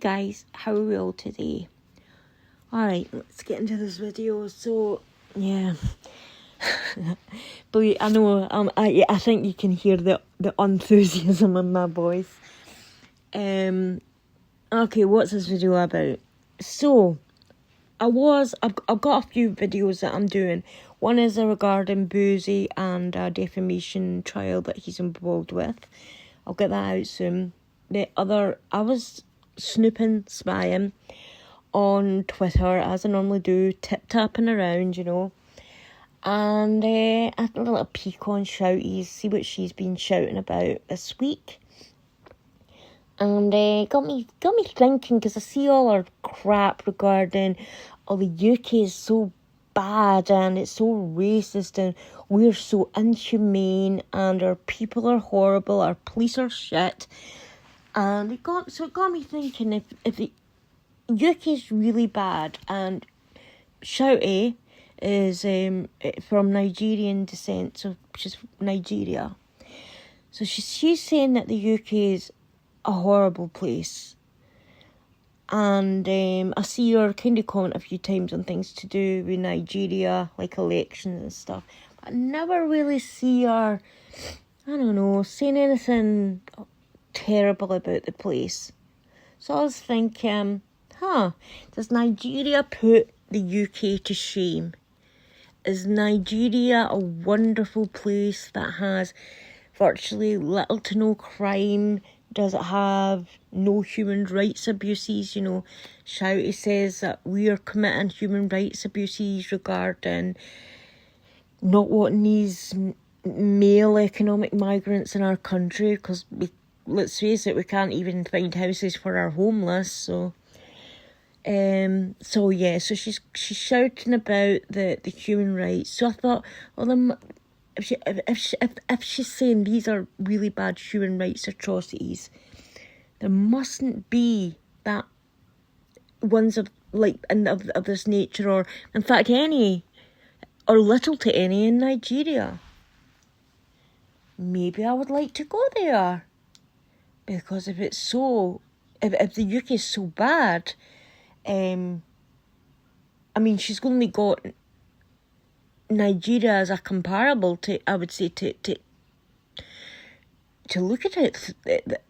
guys, how are we all today? Alright, let's get into this video. So, yeah. But I know, I think you can hear the enthusiasm in my voice. Okay, what's this video about? So, I've got a few videos that I'm doing. One is regarding Boozy and a defamation trial that he's involved with. I'll get that out soon. The other, I was snooping, spying on Twitter, as I normally do, tip-tapping around, you know. And I had a little peek on Shouty, see what she's been shouting about this week. And got me thinking, because I see all our crap regarding, oh, the UK is so bad and it's so racist and we're so inhumane and our people are horrible, our police are shit. And it got me thinking, if the UK is really bad and Shouty is from Nigerian descent, so she's from Nigeria. So she's saying that the UK is a horrible place. And I see her kind of comment a few times on things to do with Nigeria, like elections and stuff. But I never really see her, I don't know, saying anything terrible about the place. So I was thinking, does Nigeria put the UK to shame? Is Nigeria a wonderful place that has virtually little to no crime? Does it have no human rights abuses? You know, Shouty says that we are committing human rights abuses regarding not wanting these male economic migrants in our country, because let's face it, we can't even find houses for our homeless. So she's shouting about the human rights. So I thought, well, then, if she's saying these are really bad human rights atrocities, there mustn't be that ones of this nature, or in fact any, or little to any, in Nigeria. Maybe I would like to go there, because if it's so, if the UK is so bad, I mean, she's only got Nigeria as a comparable to, I would say, to look at it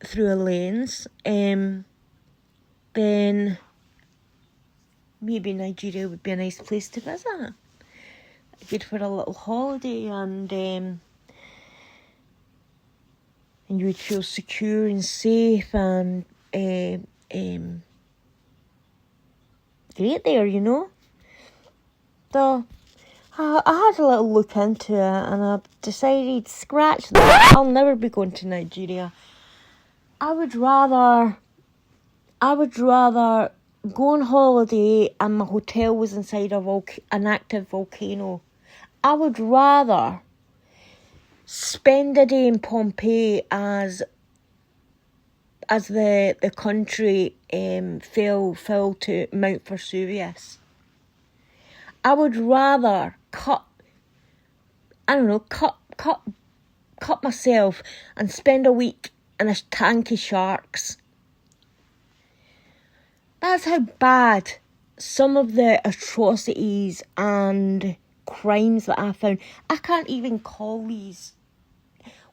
through a lens, then maybe Nigeria would be a nice place to visit. Good for a little holiday, and you would feel secure and safe and great there, you know. So I had a little look into it, and I decided, scratch that, I'll never be going to Nigeria. I would rather go on holiday and my hotel was inside an active volcano. I would rather spend a day in Pompeii as the country fell to Mount Vesuvius. I would rather cut myself and spend a week in a tank of sharks. That's how bad some of the atrocities and crimes that I found. I can't even call these.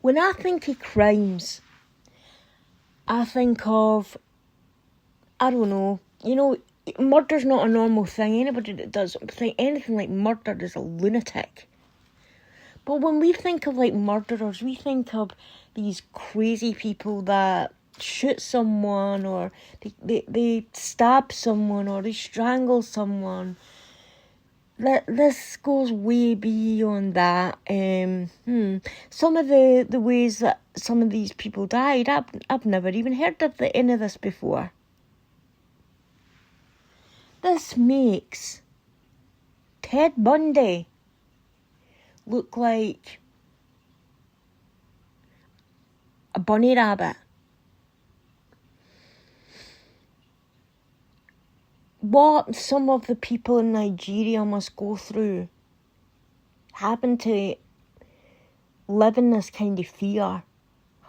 When I think of crimes, I think of, I don't know, you know, murder's not a normal thing. Anybody that does think anything like murder is a lunatic. But when we think of like murderers, we think of these crazy people that shoot someone, or they stab someone, or they strangle someone. This goes way beyond that. Some of the ways that some of these people died, I've never even heard of any of this before. This makes Ted Bundy look like a bunny rabbit. What some of the people in Nigeria must go through, having to live in this kind of fear,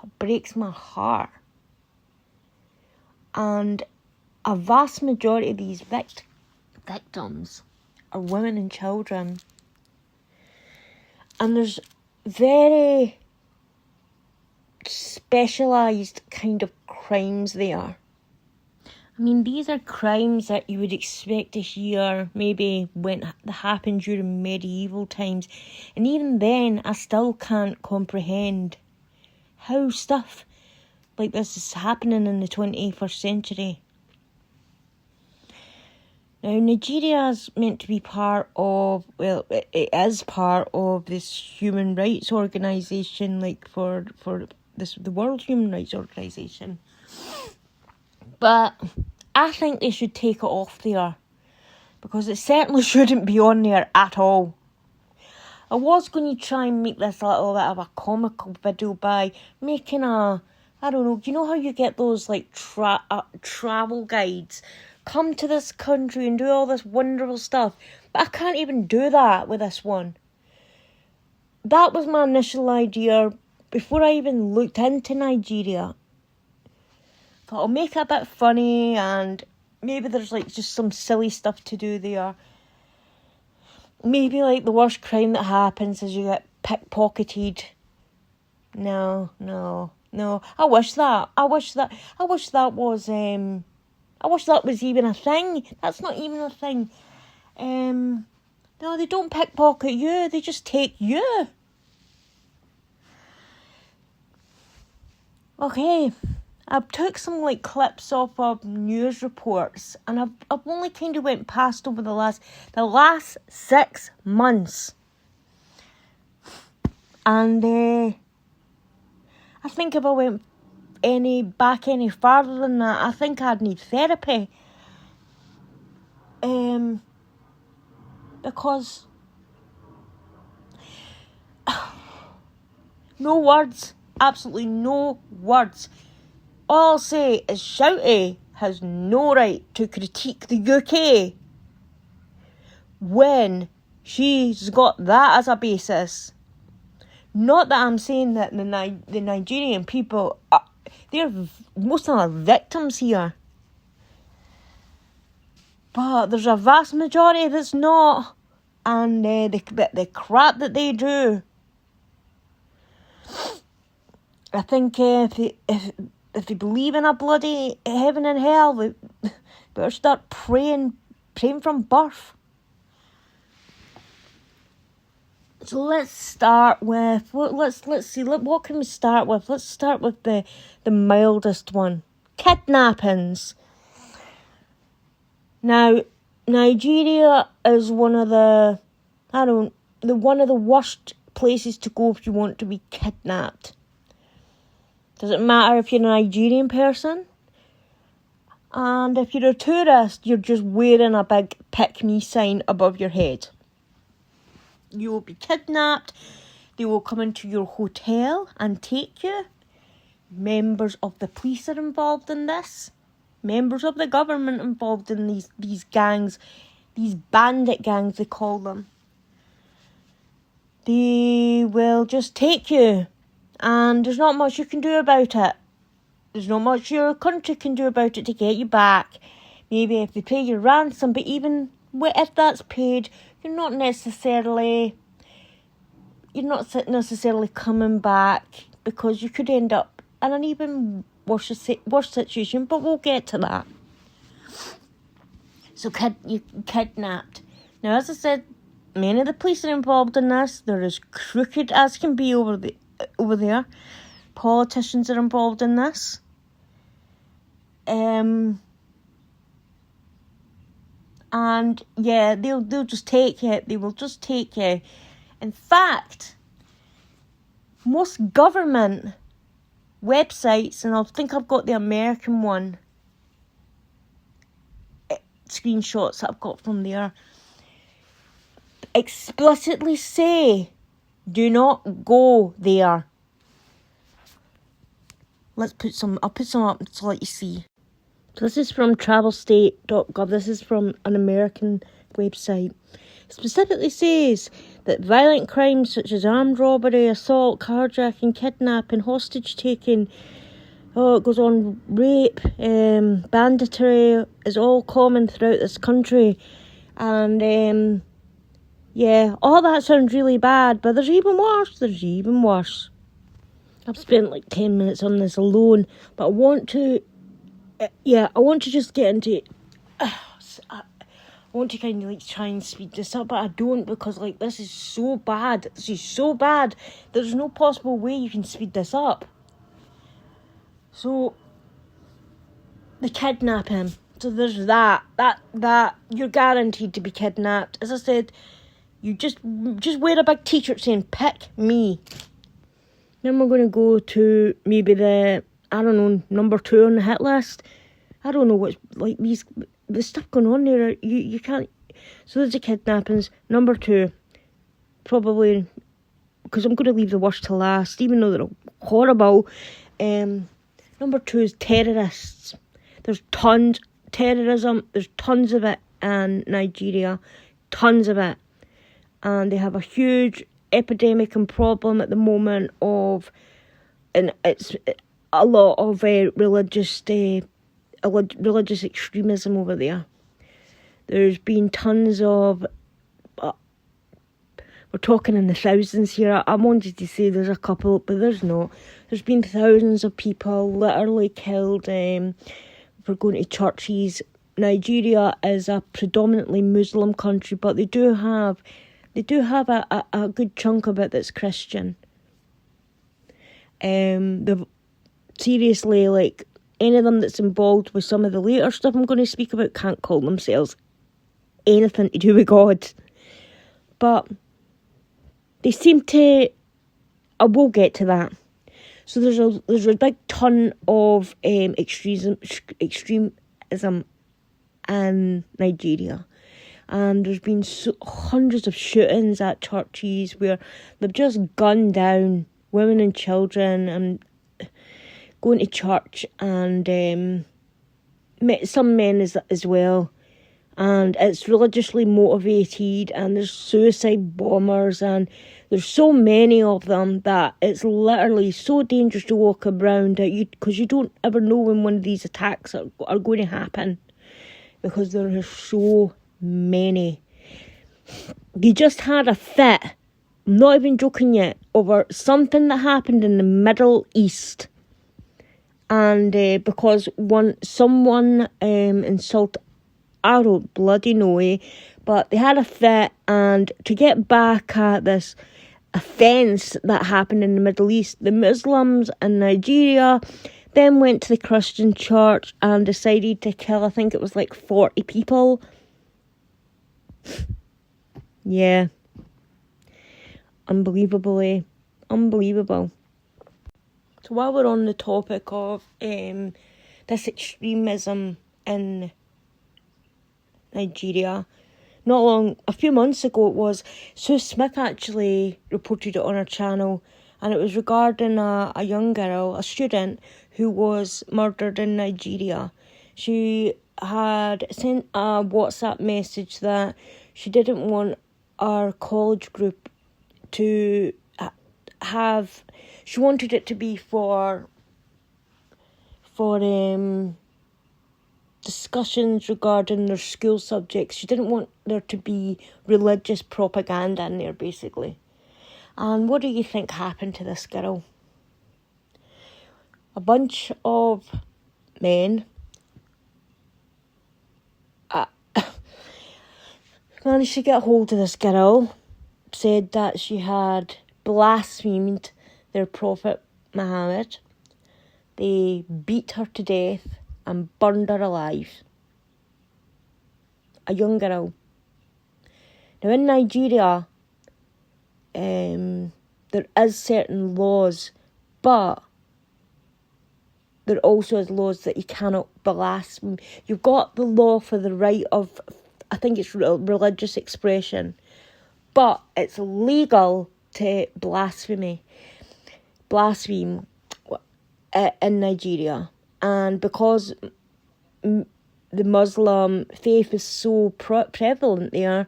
it breaks my heart. And a vast majority of these victims are women and children. And there's very specialised kind of crimes there. I mean, these are crimes that you would expect to hear maybe when they happened during medieval times. And even then, I still can't comprehend how stuff like this is happening in the 21st century. Now, Nigeria is meant to be part of, well, it is part of this human rights organisation, like for this, the World Human Rights Organisation. But I think they should take it off there, because it certainly shouldn't be on there at all. I was going to try and make this a little bit of a comical video by making a, I don't know, you know how you get those like travel guides? Come to this country and do all this wonderful stuff. But I can't even do that with this one. That was my initial idea before I even looked into Nigeria. Thought I'll make it a bit funny, and maybe there's like just some silly stuff to do there. Maybe like the worst crime that happens is you get pickpocketed. No. I wish that was even a thing. That's not even a thing. No, they don't pickpocket you. They just take you. Okay. I took some like clips off of news reports, and I've only kind of went past over the last 6 months, and I think if I went back any farther than that, I think I'd need therapy, because no words, absolutely no words. All I'll say is Shouty has no right to critique the UK when she's got that as a basis. Not that I'm saying that the Nigerian people, most of them are victims here. But there's a vast majority that's not. And the crap that they do. I think if they believe in a bloody heaven and hell, they better start praying from birth. So let's start with, let's see, what can we start with? Let's start with the mildest one. Kidnappings. Now, Nigeria is one of the worst places to go if you want to be kidnapped. Doesn't matter if you're a Nigerian person. And if you're a tourist, you're just wearing a big pick me sign above your head. You will be kidnapped. They will come into your hotel and take you. Members of the police are involved in this. Members of the government involved in these gangs. These bandit gangs, they call them. They will just take you. And there's not much you can do about it. There's not much your country can do about it to get you back. Maybe if they pay your ransom, but even if that's paid, you're not necessarily coming back, because you could end up in an even worse situation, but we'll get to that. So you kidnapped. Now, as I said, many of the police are involved in this. They're as crooked as can be over there. Politicians are involved in this. And yeah, they'll just take you. They will just take you. In fact, most government websites, and I think I've got the American one, screenshots that I've got from there, explicitly say, do not go there. I'll put some up to let you see. So this is from travelstate.gov. This is from an American website. It specifically says that violent crimes such as armed robbery, assault, carjacking, kidnapping, hostage taking, it goes on. Rape, banditry is all common throughout this country. And, yeah, all that sounds really bad, but there's even worse. I've spent like 10 minutes on this alone, but I want to just get into I want to kind of like try and speed this up, but I don't, because like this is so bad. There's no possible way you can speed this up. So the kidnapping. So there's that you're guaranteed to be kidnapped. As I said, you just wear a big t-shirt saying "pick me." Then we're going to go to maybe number 2 on the hit list. I don't know what's like the stuff going on there. You can't. So there's the kidnappings. Number 2, probably, because I'm going to leave the worst to last, even though they're horrible. Number 2 is terrorists. There's terrorism. There's tons of it in Nigeria, tons of it, and they have a huge epidemic and problem at the moment and it's a lot of religious extremism over there. There's been tons of we're talking in the thousands here. I wanted to say there's a couple, but there's not. There's been thousands of people literally killed for going to churches. Nigeria is a predominantly Muslim country, but they do have a good chunk of it that's Christian. Seriously, like, any of them that's involved with some of the later stuff I'm going to speak about can't call themselves anything to do with God. But they seem to... I will get to that. So there's a big ton of extremism in Nigeria. And there's been hundreds of shootings at churches where they've just gunned down women and children and going to church, and some men as well. And it's religiously motivated, and there's suicide bombers, and there's so many of them that it's literally so dangerous to walk around because you don't ever know when one of these attacks are going to happen, because there are so many. They just had a fit, I'm not even joking yet, over something that happened in the Middle East, and because someone insulted, I don't bloody know, but they had a fit, and to get back at this offence that happened in the Middle East, the Muslims in Nigeria then went to the Christian church and decided to kill, I think it was like 40 people. Yeah. Unbelievable. So while we're on the topic of this extremism in Nigeria, a few months ago it was, Sue Smith actually reported it on her channel, and it was regarding a young girl, a student, who was murdered in Nigeria. She had sent a WhatsApp message that she didn't want our college group to have, she wanted it to be for discussions regarding their school subjects. She didn't want there to be religious propaganda in there, basically. And what do you think happened to this girl? A bunch of men managed to get hold of this girl, said that she had blasphemed their Prophet Muhammad. They beat her to death and burned her alive. A young girl. Now in Nigeria, there is certain laws, but there also is laws that you cannot blaspheme. You've got the law for the right of, I think it's religious expression, but it's legal to blaspheme in Nigeria. And because the Muslim faith is so prevalent there,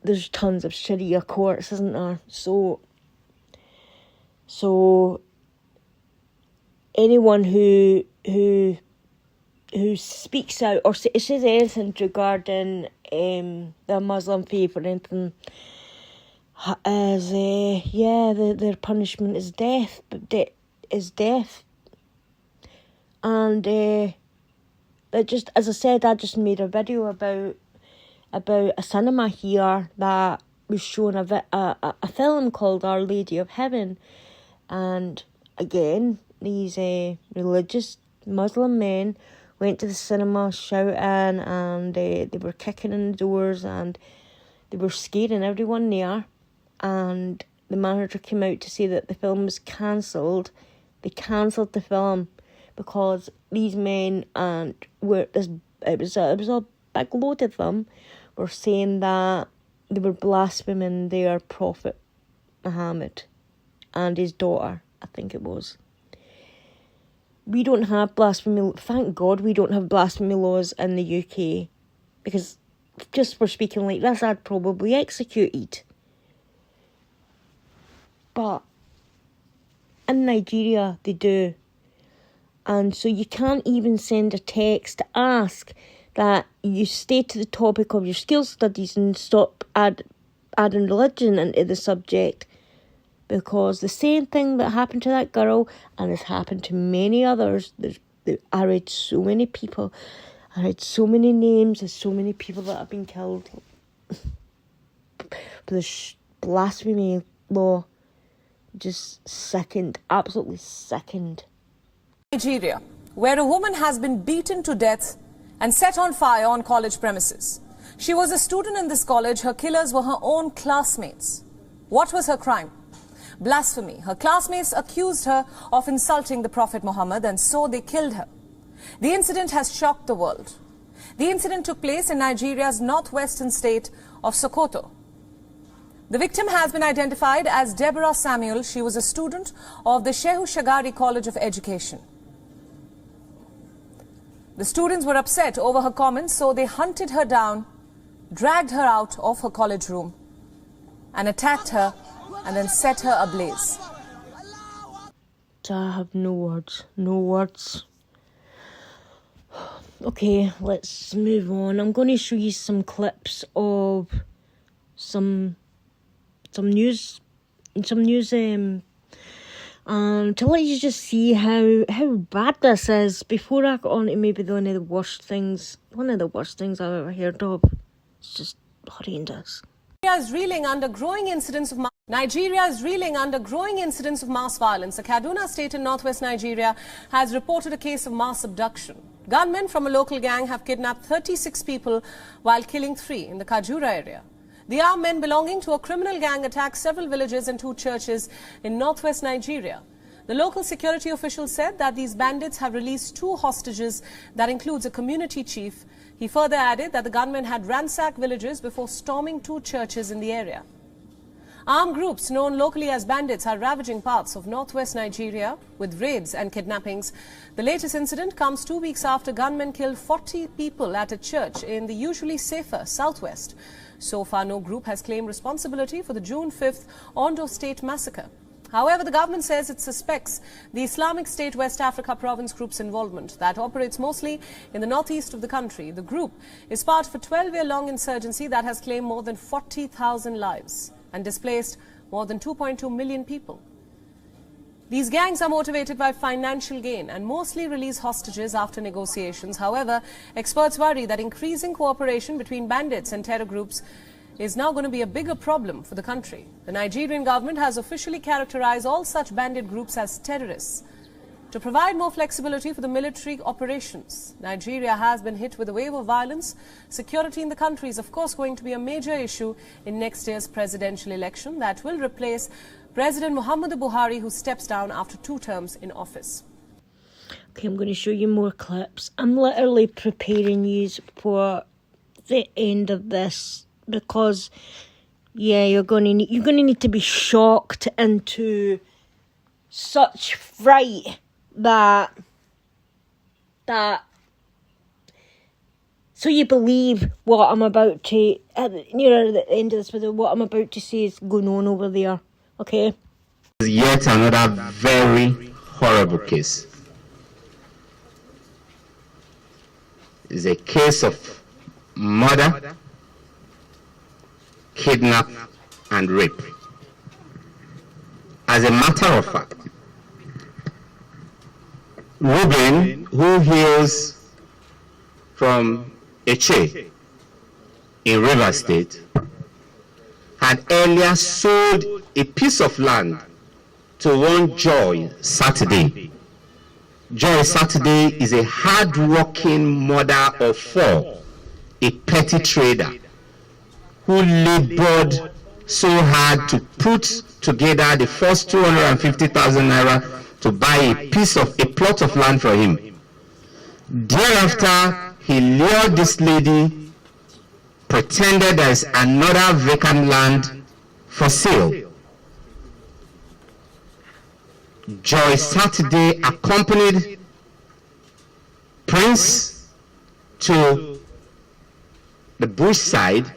there's tons of Sharia courts, isn't there? So anyone who speaks out or says anything regarding the Muslim faith or anything their punishment is death, but is death. And that just, as I said, I just made a video about a cinema here that was showing a film called Our Lady of Heaven, and again these religious Muslim men went to the cinema shouting, and they were kicking in the doors, and they were scaring everyone there. And the manager came out to say that the film was cancelled. They cancelled the film because these men it was a big load of them were saying that they were blaspheming their prophet Muhammad and his daughter, I think it was. We don't have blasphemy. Thank God we don't have blasphemy laws in the UK, because just for speaking like this, I'd probably executed. But in Nigeria, they do. And so you can't even send a text to ask that you stay to the topic of your skill studies and stop adding religion into the subject. Because the same thing that happened to that girl, and has happened to many others, I read so many people, I read so many names, there's so many people that have been killed for this blasphemy law. Just sickened, absolutely sickened. Nigeria, where a woman has been beaten to death and set on fire on college premises. She was a student in this college. Her killers were her own classmates. What was her crime? Blasphemy. Her classmates accused her of insulting the Prophet Muhammad, and so they killed her. The incident has shocked the world. The incident took place in Nigeria's northwestern state of Sokoto. The victim has been identified as Deborah Samuel. She was a student of the Shehu Shagari College of Education. The students were upset over her comments, so they hunted her down, dragged her out of her college room, and attacked her, and then set her ablaze. I have no words. No words. Okay, let's move on. I'm going to show you some clips of some news to let you just see how bad this is before I get on to maybe one of the worst things I've ever heard of. It's just horrendous. Nigeria is reeling under growing incidents of mass violence. The Kaduna state in northwest Nigeria has reported a case of mass abduction. Gunmen from a local gang have kidnapped 36 people while killing 3 in the Kajura area. The armed men belonging to a criminal gang attacked several villages and 2 churches in northwest Nigeria. The local security officials said that these bandits have released 2 hostages. That includes a community chief. He further added that the gunmen had ransacked villages before storming 2 churches in the area. Armed groups known locally as bandits are ravaging parts of northwest Nigeria with raids and kidnappings. The latest incident comes 2 weeks after gunmen killed 40 people at a church in the usually safer southwest. So far, no group has claimed responsibility for the June 5th Ondo State massacre. However, the government says it suspects the Islamic State West Africa Province group's involvement that operates mostly in the northeast of the country. The group is part of a 12-year-long insurgency that has claimed more than 40,000 lives and displaced more than 2.2 million people. These gangs are motivated by financial gain and mostly release hostages after negotiations. However, experts worry that increasing cooperation between bandits and terror groups is now going to be a bigger problem for the country. The Nigerian government has officially characterized all such bandit groups as terrorists. To provide more flexibility for the military operations, Nigeria has been hit with a wave of violence. Security in the country is, of course, going to be a major issue in next year's presidential election that will replace President Muhammadu Buhari, who steps down after 2 terms in office. Okay, I'm going to show you more clips. I'm literally preparing you for the end of this because, yeah, you're going to need to be shocked into such fright that so you believe what I'm about to near the end of this video. What I'm about to say is going on over there. Okay. Yet another very horrible case is a case of murder, kidnap, and rape. As a matter of fact, Ruben, who hails from Eche in Rivers State, had earlier sold a piece of land to one Joy Saturday. Joy Saturday is a hard-working mother of four, a petty trader who labored so hard to put together the first 250,000 naira to buy a plot of land for him. Thereafter, he lured this lady, pretended there is another vacant land for sale. Joy Saturday accompanied Prince to the bush side,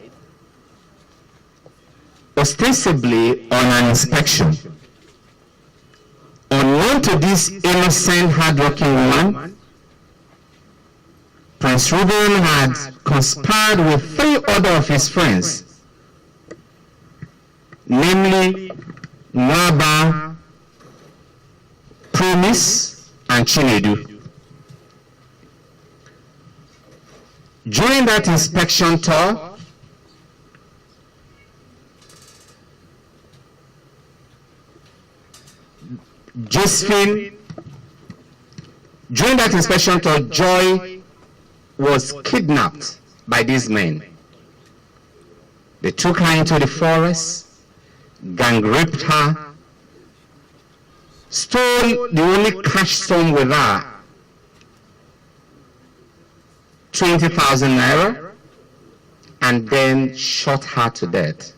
ostensibly on an inspection. Unknown to this innocent, hard-working woman, Prince Ruben had conspired with 3 other of his friends, namely Nwaba, Promise, and Chinedu. During that inspection tour, Joy was kidnapped by these men. They took her into the forest, gang raped her, stole the only cash sum with her, 20,000 naira, and then shot her to death.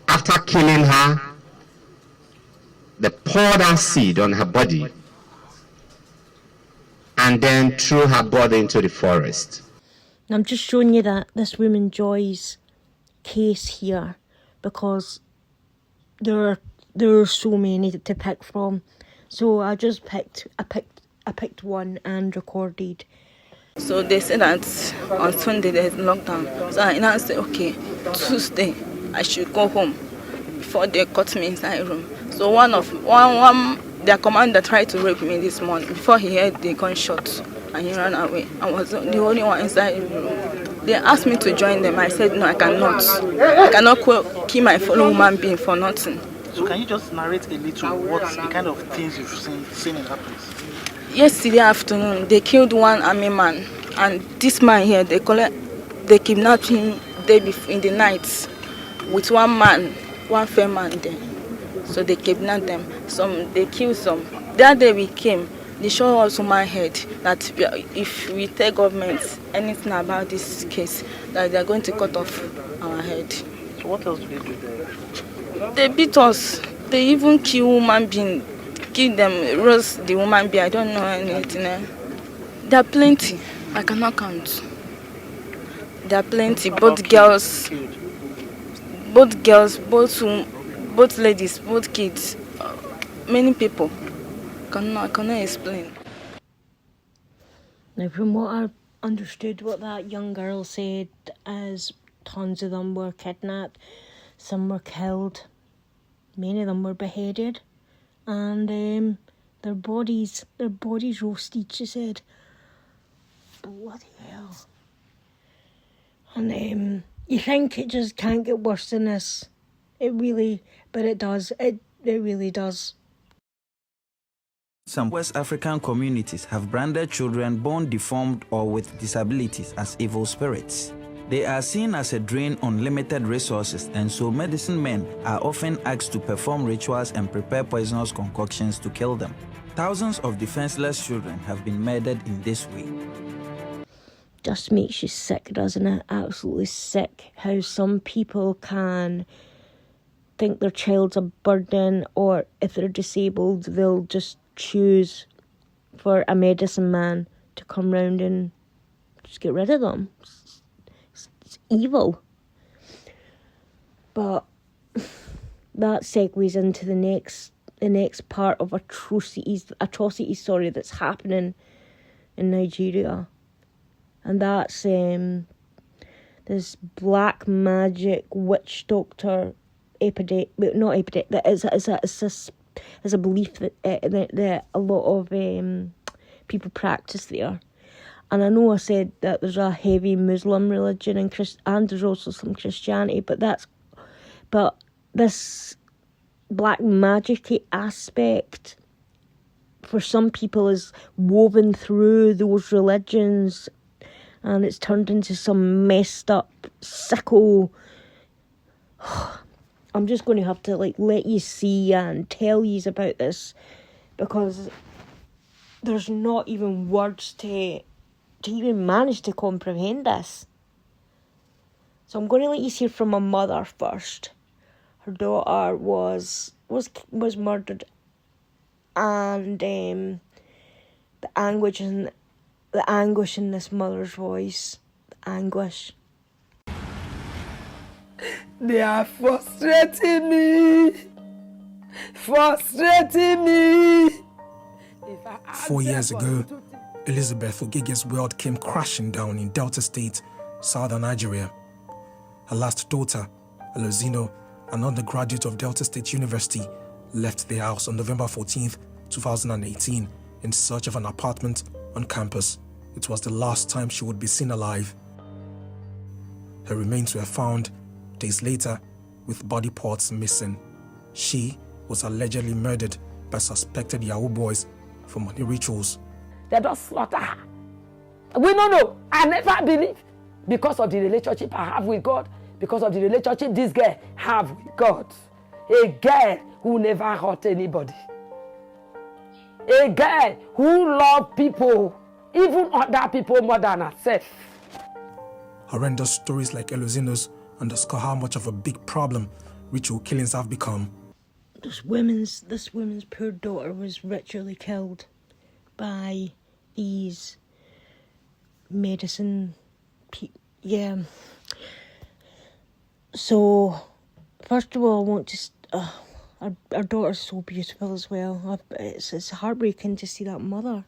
After killing her, they poured acid on her body and then threw her body into the forest. I'm just showing you that this woman Joy's case here because there are so many to pick from. So I picked one and recorded. So they said that on Sunday there's lockdown. So I now said, okay, Tuesday I should go home before they caught me inside the room. So their commander tried to rape me this morning. Before he heard the gunshot and he ran away. I was the only one inside the room. They asked me to join them. I said no, I cannot. I cannot kill my fellow human being for nothing. So can you just narrate a little what's the kind of things you've seen in that place? Yesterday afternoon, they killed one army man, and this man here, they kidnapped him in the night with one fair man there. So they kidnapped them. They killed some. That day we came, they showed us on my head that if we tell government anything about this case, that they are going to cut off our head. So what else did they do? They beat us. They even kill human being. Kill them, roast the woman being. I don't know anything. There are plenty. I cannot count. There are plenty. Both girls, both ladies, both kids. Many people. I cannot explain. Now, from what I understood, what that young girl said is tons of them were kidnapped, some were killed, many of them were beheaded, and their bodies roasted, she said. Bloody hell. And you think it just can't get worse than this. But it does. It really does. Some West African communities have branded children born deformed or with disabilities as evil spirits. They are seen as a drain on limited resources, and so medicine men are often asked to perform rituals and prepare poisonous concoctions to kill them. Thousands of defenseless children have been murdered in this way. Just makes you sick, doesn't it? Absolutely sick. How some people can think their child's a burden, or if they're disabled, they'll just choose for a medicine man to come round and just get rid of them. It's evil. But that segues into the next part of atrocities that's happening in Nigeria. and that's this black magic witch doctor epidemic. Not epidemic. That is a belief that a lot of people practice there. And I know I said that there's a heavy Muslim religion and there's also some Christianity, but this black magic-y aspect for some people is woven through those religions, and it's turned into some messed up, sicko. I'm just going to have to let you see and tell you about this, because there's not even words to even manage to comprehend this. So I'm going to let you hear from my mother first. Her daughter was murdered, and the anguish in this mother's voice, the anguish. They are frustrating me. 4 years ago, Elizabeth Ogege's world came crashing down in Delta State, southern Nigeria. Her last daughter, Elozino, an undergraduate of Delta State University, left the house on November 14th, 2018 in search of an apartment on campus. It was the last time she would be seen alive. Her remains were found days later with body parts missing. She was allegedly murdered by suspected Yahoo boys for money rituals. They don't slaughter her. We don't know. I never believe, because of the relationship I have with God, because of the relationship this girl have with God. A girl who never hurt anybody. A girl who loves people, even other people more than herself. Horrendous stories like Elozino's underscore how much of a big problem ritual killings have become. This woman's poor daughter was ritually killed by these medicine people. Yeah. So, first of all, I want to... our daughter's so beautiful as well. It's heartbreaking to see that mother.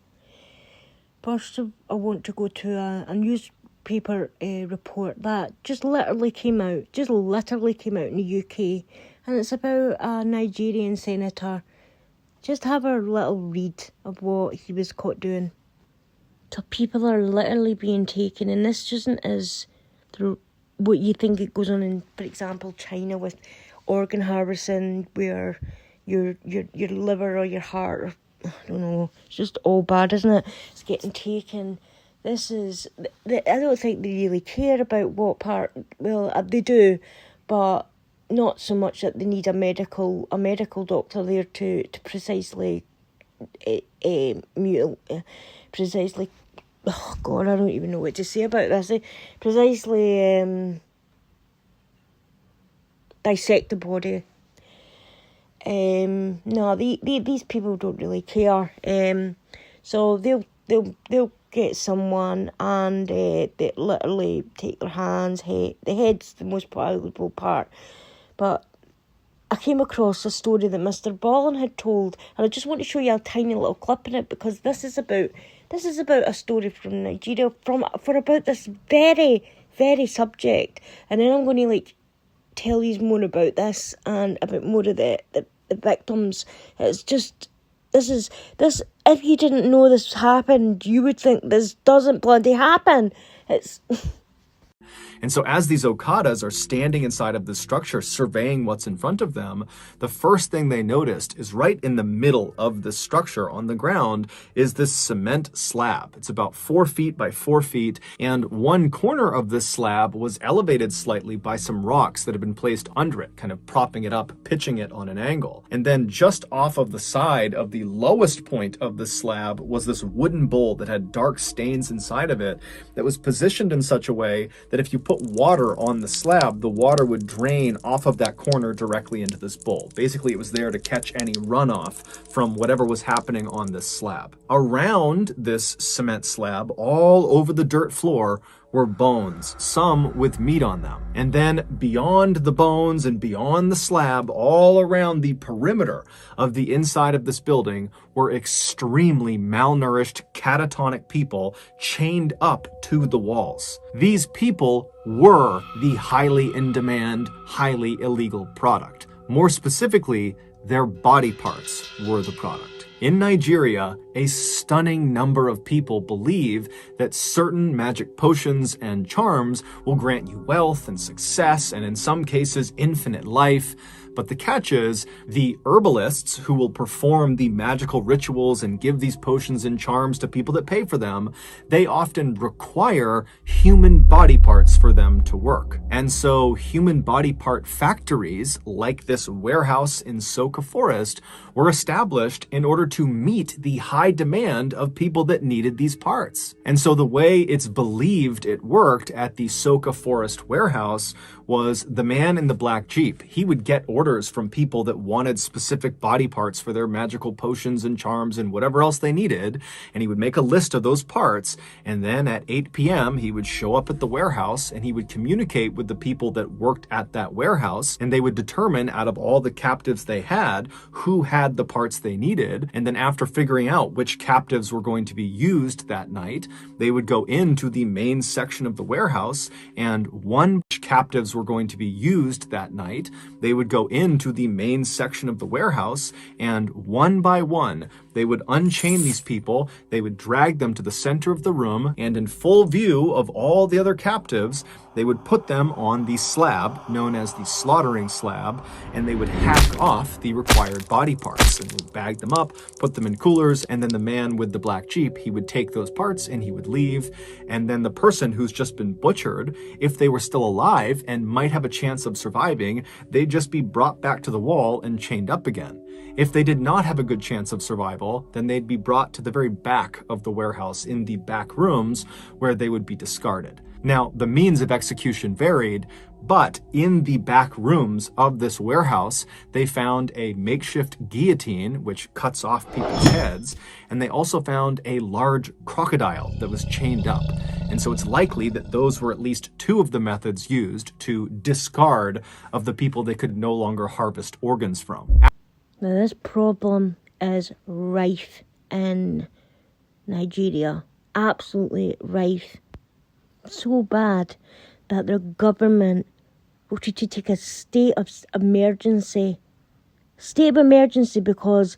First, I want to go to a newspaper report that just literally came out in the UK. And it's about a Nigerian senator. Just have a little read of what he was caught doing. So people are literally being taken, and this isn't as what you think it goes on in, for example, China with organ harvesting, where your liver or your heart, or, I don't know, it's just all bad, isn't it? It's getting taken. This is, I don't think they really care about what part. Well, they do, but not so much that they need a medical doctor there to precisely precisely, oh God, I don't even know what to say about this. Precisely dissect the body. No, these people don't really care. So they'll get someone and they literally take their hands. The head's the most valuable part. But I came across a story that Mr. Ballin had told, and I just want to show you a tiny little clip in it, because this is about a story from Nigeria for about this very, very subject. And then I'm going to tell you more about this and about more of the victims. It's just this. If you didn't know this happened, you would think this doesn't bloody happen. It's. And so as these Okadas are standing inside of this structure, surveying what's in front of them, the first thing they noticed is right in the middle of the structure on the ground is this cement slab. It's about 4 feet by 4 feet, and one corner of this slab was elevated slightly by some rocks that had been placed under it, kind of propping it up, pitching it on an angle. And then just off of the side of the lowest point of the slab was this wooden bowl that had dark stains inside of it that was positioned in such a way that if you put water on the slab, the water would drain off of that corner directly into this bowl. Basically, it was there to catch any runoff from whatever was happening on this slab. Around this cement slab, all over the dirt floor, were bones, some with meat on them. And then beyond the bones and beyond the slab, all around the perimeter of the inside of this building, were extremely malnourished, catatonic people chained up to the walls. These people were the highly in-demand, highly illegal product. More specifically, their body parts were the product. In Nigeria, a stunning number of people believe that certain magic potions and charms will grant you wealth and success, and in some cases, infinite life. But the catch is, the herbalists who will perform the magical rituals and give these potions and charms to people that pay for them, they often require human body parts for them to work. And so human body part factories, like this warehouse in Soka Forest, were established in order to meet the high demand of people that needed these parts. And so the way it's believed it worked at the Soka Forest warehouse was the man in the black Jeep. He would get orders from people that wanted specific body parts for their magical potions and charms and whatever else they needed, and he would make a list of those parts, and then at 8 p.m. he would show up at the warehouse and he would communicate with the people that worked at that warehouse, and they would determine out of all the captives they had who had the parts they needed. And then after figuring out which captives were going to be used that night, they would go into the main section of the warehouse, and one captives were going to be used that night, they would go into the main section of the warehouse, and one by one, they would unchain these people, they would drag them to the center of the room, and in full view of all the other captives, they would put them on the slab, known as the slaughtering slab, and they would hack off the required body parts, and would bag them up, put them in coolers, and then the man with the black Jeep, he would take those parts and he would leave, and then the person who's just been butchered, if they were still alive and might have a chance of surviving, they'd just be brought back to the wall and chained up again. If they did not have a good chance of survival, then they'd be brought to the very back of the warehouse in the back rooms where they would be discarded. Now, the means of execution varied, but in the back rooms of this warehouse, they found a makeshift guillotine, which cuts off people's heads, and they also found a large crocodile that was chained up. And so it's likely that those were at least two of the methods used to discard of the people they could no longer harvest organs from. Now, this problem is rife in Nigeria. Absolutely rife. So bad that their government voted to take a state of emergency. State of emergency because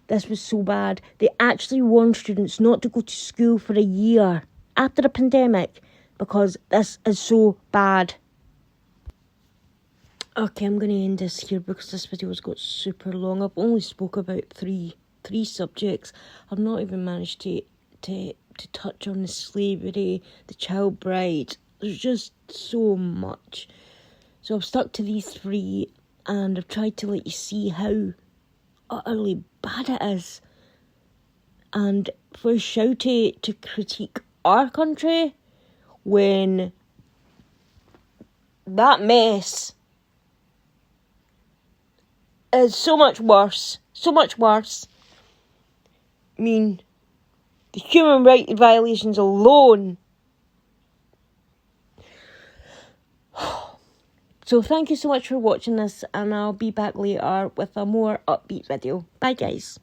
this was so bad. They actually warned students not to go to school for a year after the pandemic because this is so bad. Okay, I'm going to end this here because this video's got super long. I've only spoke about three subjects. I've not even managed to touch on the slavery, the child bride. There's just so much. So I've stuck to these three and I've tried to let you see how utterly bad it is. And for Shouty to critique our country when that mess is so much worse. I mean, the human rights violations alone. So thank you so much for watching this, and I'll be back later with a more upbeat video. Bye guys.